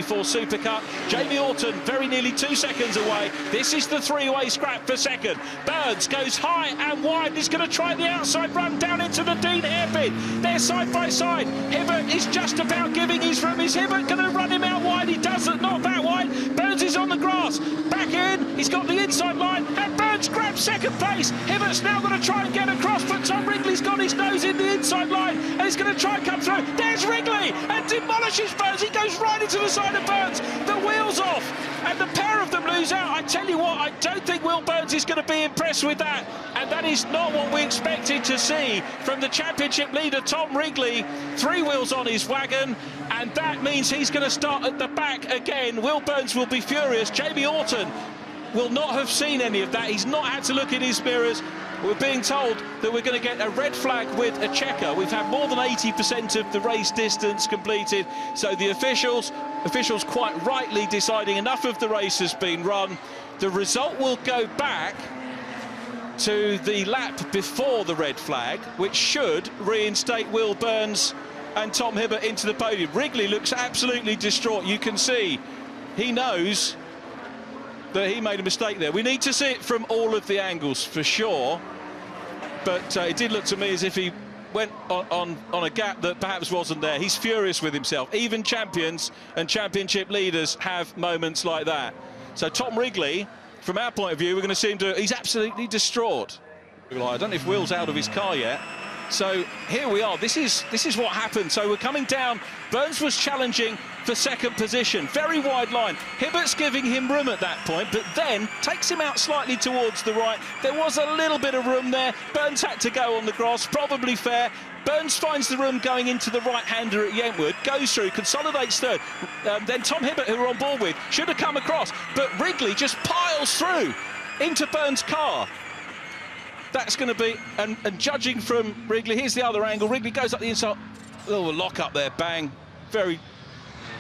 GT4 Supercup. Jamie Orton very nearly 2 seconds away. This is the three-way scrap for second. Burns goes high and wide. He's going to try the outside run down into the Dean hairpin. They're side by side. Hibbert is just about giving his room. Is Hibbert going to run him out wide? He doesn't, not that wide. Burns is on the grass. Back in. He's got the inside line. And Burns grabs second place. Hibbert's now going to try and get across, but Tom Wrigley's got his nose in the inside line and he's going to try and come through. There's Wrigley and demolishes Burns. He goes right into the side of Burns. The wheels off and the pair of them lose out. I tell you what, I don't think Will Burns is going to be impressed with that, and that is not what we expected to see from the championship leader Tom Wrigley. 3 wheels on his wagon, and that means he's going to start at the back again. Will Burns will be furious. Jamie Orton will not have seen any of that. He's not had to look in his mirrors. We're being told that we're going to get a red flag with a checker. We've had more than 80% of the race distance completed, so the officials quite rightly deciding enough of the race has been run. The result will go back to the lap before the red flag, which should reinstate Will Burns and Tom Hibbert into the podium. Wrigley looks absolutely distraught. You can see he knows that he made a mistake there. We need to see it from all of the angles for sure, but it did look to me as if he went on a gap that perhaps wasn't there. He's furious with himself. Even champions and championship leaders have moments like that. So Tom Wrigley, from our point of view, we're going to see him do it. He's absolutely distraught. I don't know if Will's out of his car yet. So here we are. This is what happened. So we're coming down. Burns was challenging for second position. Very wide line. Hibbert's giving him room at that point, but then takes him out slightly towards the right. There was a little bit of room there. Burns had to go on the grass. Probably fair. Burns finds the room going into the right-hander at Yentwood. Goes through, consolidates third. Then Tom Hibbert, who we're on board with, should have come across. But Wrigley just piles through into Burns' car. That's going to be, and judging from Wrigley, here's the other angle. Wrigley goes up the inside. Oh, a lock up there, bang. Very,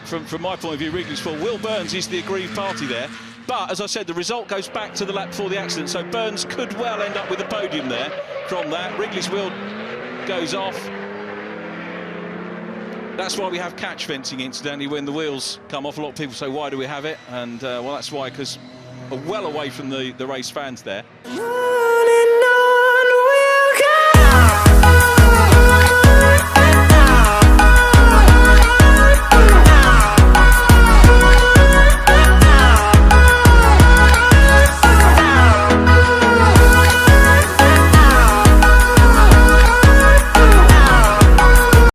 from my point of view, Wrigley's fault. Will Burns is the aggrieved party there. But, as I said, the result goes back to the lap before the accident, so Burns could well end up with a podium there from that. Wrigley's wheel goes off. That's why we have catch fencing, incidentally, when the wheels come off. A lot of people say, why do we have it? And, well, that's why, because we're well away from the race fans there.